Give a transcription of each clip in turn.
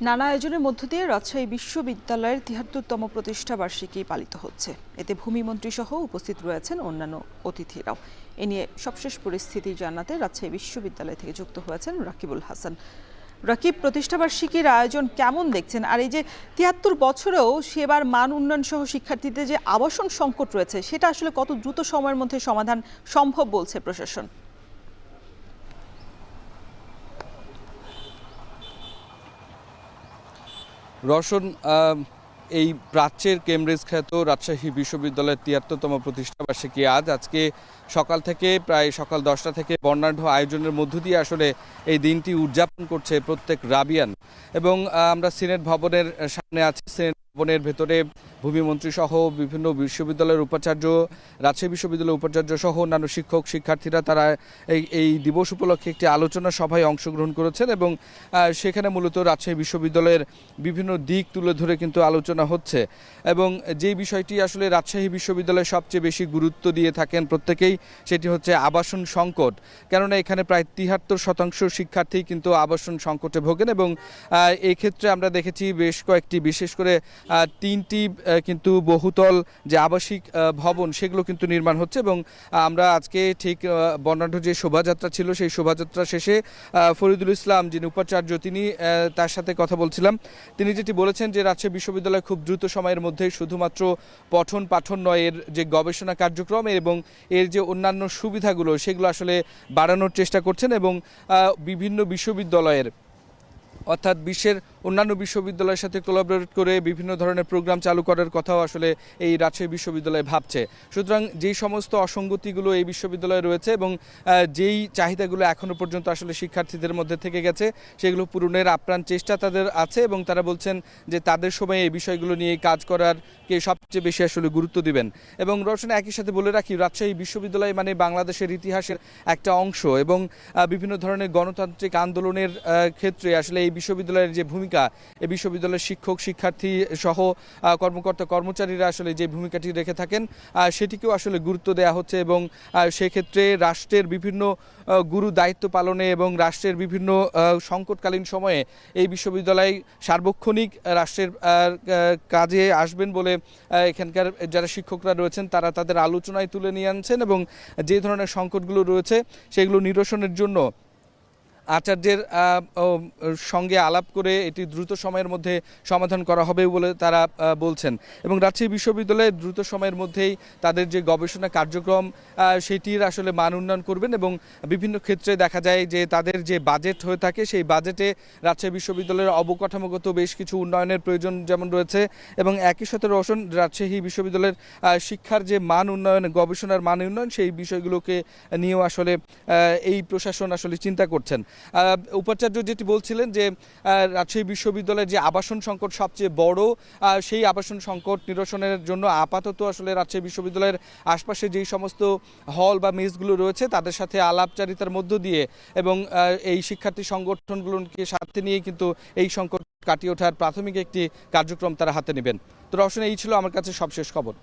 নানা আয়োজনের মধ্য দিয়ে রাজশাহী বিশ্ববিদ্যালয়ের ৭৩তম প্রতিষ্ঠা বার্ষিকী পালিত হচ্ছে। এতে ভূমিমন্ত্রী সহ উপস্থিত রয়েছেন অন্যান্য অতিথিরাও। এ নিয়ে সবশেষ পরিস্থিতি জানাতে রাজশাহী বিশ্ববিদ্যালয় থেকে যুক্ত হয়েছেন রাকিবুল হাসান। রাকিব, প্রতিষ্ঠাবার্ষিকীর আয়োজন কেমন দেখছেন? আর এই যে ৭৩ বছরেও সেবার মান উন্নয়ন সহ শিক্ষার্থীদের যে আবাসন সংকট রয়েছে, সেটা আসলে কত দ্রুত সময়ের মধ্যে সমাধান সম্ভব বলছে প্রশাসন? রওশন, এই প্রাচ্যের কেমব্রিজ খ্যাত রাজশাহী বিশ্ববিদ্যালয়ের ৭৩তম প্রতিষ্ঠাবার্ষিকী আজকে সকাল থেকে প্রায় সকাল 10টা থেকে বর্ণাঢ্য আয়োজনের মধ্য দিয়ে আসলে এই দিনটি উদযাপন করছে প্রত্যেক রাবিয়ান। এবং আমরা সিনেট ভবনের সামনে আছি। সিনেট ভবনের ভেতরে ভূমিমন্ত্রী সহ বিভিন্ন বিশ্ববিদ্যালয়ের উপাচার্য, রাজশাহী বিশ্ববিদ্যালয়ের উপাচার্য সহ অন্যান্য শিক্ষক শিক্ষার্থীরা তারা এই দিবস উপলক্ষে একটি আলোচনা সভায় অংশগ্রহণ করেছেন এবং সেখানে মূলত রাজশাহী বিশ্ববিদ্যালয়ের বিভিন্ন দিক তুলে ধরে কিন্তু আলোচনা হচ্ছে। এবং যেই বিষয়টি আসলে রাজশাহী বিশ্ববিদ্যালয়ে সবচেয়ে বেশি গুরুত্ব দিয়ে থাকেন প্রত্যেকেই, সেটি হচ্ছে আবাসন সংকট। কেননা এখানে প্রায় ৭৩% শিক্ষার্থী কিন্তু আবাসন সংকটে ভোগেন এবং এই ক্ষেত্রে আমরা দেখেছি বেশ কয়েকটি, বিশেষ করে 3টি কিন্তু বহুতল যে আবাসিক ভবন সেগুলো কিন্তু নির্মাণ হচ্ছে। এবং আমরা আজকে ঠিক বর্ণাঢ্য যে শোভাযাত্রা ছিল সেই শোভাযাত্রা শেষে ফরিদুল ইসলাম যিনি উপাচার্য, তিনি তার সাথে কথা বলছিলাম। তিনি যেটি বলেছেন যে রাজশাহী বিশ্ববিদ্যালয় খুব দ্রুত সময়ের মধ্যে শুধুমাত্র পঠন পাঠন নয়, এর যে গবেষণা কার্যক্রম এবং এর যে অন্যান্য সুবিধাগুলো সেগুলো আসলে বাড়ানোর চেষ্টা করছেন এবং বিভিন্ন বিশ্ববিদ্যালয়ের অর্থাৎ বিশ্বের অন্যান্য বিশ্ববিদ্যালয়ের সাথে কোলাবোরেট করে বিভিন্ন ধরনের প্রোগ্রাম চালু করার কথাও আসলে এই রাজশাহী বিশ্ববিদ্যালয় ভাবছে। সুতরাং যেই সমস্ত অসঙ্গতিগুলো এই বিশ্ববিদ্যালয়ে রয়েছে এবং যেই চাহিদাগুলো এখনও পর্যন্ত আসলে শিক্ষার্থীদের মধ্যে থেকে গেছে সেগুলো পূরণের আপ্রাণ চেষ্টা তাদের আছে এবং তারা বলছেন যে তাদের সময় এই বিষয়গুলো নিয়ে কাজ করার কে সবচেয়ে বেশি আসলে গুরুত্ব দিবেন। এবং রওশন, একই সাথে বলে রাখি, রাজশাহী বিশ্ববিদ্যালয় মানে বাংলাদেশের ইতিহাসের একটা অংশ এবং বিভিন্ন ধরনের গণতান্ত্রিক আন্দোলনের ক্ষেত্রে আসলে এই বিশ্ববিদ্যালয়ের যে ভূমিকা, এই বিশ্ববিদ্যালয়ের শিক্ষক শিক্ষার্থী সহ কর্মকর্তা কর্মচারীরা আসলে যে ভূমিকাটি রেখে থাকেন সেটিকেও আসলে গুরুত্ব দেওয়া হচ্ছে। এবং সেক্ষেত্রে রাষ্ট্রের বিভিন্ন গুরু দায়িত্ব পালনে এবং রাষ্ট্রের বিভিন্ন সংকটকালীন সময়ে এই বিশ্ববিদ্যালয় সার্বক্ষণিক রাষ্ট্রের কাজে আসবেন বলে এখানকার যারা শিক্ষকরা রয়েছেন তারা তাদের আলোচনায় তুলে নিয়ে আনছেন এবং যে ধরনের সংকটগুলো রয়েছে সেগুলো নিরসনের জন্য আচার্যের সঙ্গে আলাপ করে এটি দ্রুত সময়ের মধ্যে সমাধান করা হবে বলে তারা বলছেন। এবং রাজশাহী বিশ্ববিদ্যালয়ে দ্রুত সময়ের মধ্যেই তাদের যে গবেষণা কার্যক্রম সেটির আসলে মান উন্নয়ন করবেন এবং বিভিন্ন ক্ষেত্রে দেখা যায় যে তাদের যে বাজেট হয়ে থাকে সেই বাজেটে রাজশাহী বিশ্ববিদ্যালয়ের অবকাঠামোগত বেশ কিছু উন্নয়নের প্রয়োজন যেমন রয়েছে এবং একই সাথে রওশন, রাজশাহী বিশ্ববিদ্যালয়ের শিক্ষার যে মান উন্নয়ন, গবেষণার মান উন্নয়ন, সেই বিষয়গুলোকে নিয়েও আসলে এই প্রশাসন আসলে চিন্তা করছেন। উপাচার্য যেটি বলছিলেন যে রাজশাহী বিশ্ববিদ্যালয়ের যে আবাসন সংকট সবচেয়ে বড়, সেই আবাসন সংকট নিরসনের জন্য আপাতত আসলে রাজশাহী বিশ্ববিদ্যালয়ের আশপাশে যেই সমস্ত হল বা মেসগুলো রয়েছে তাদের সাথে আলাপচারিতার মধ্য দিয়ে এবং এই শিক্ষার্থী সংগঠনগুলোকে সাথে নিয়ে কিন্তু এই সংকট কাটিয়ে ওঠার প্রাথমিক একটি কার্যক্রম তারা হাতে নেবেন। তো রওশন, এই ছিল আমার কাছে সবশেষ খবর।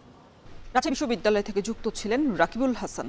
রাজশাহী বিশ্ববিদ্যালয় থেকে যুক্ত ছিলেন রাকিবুল হাসান।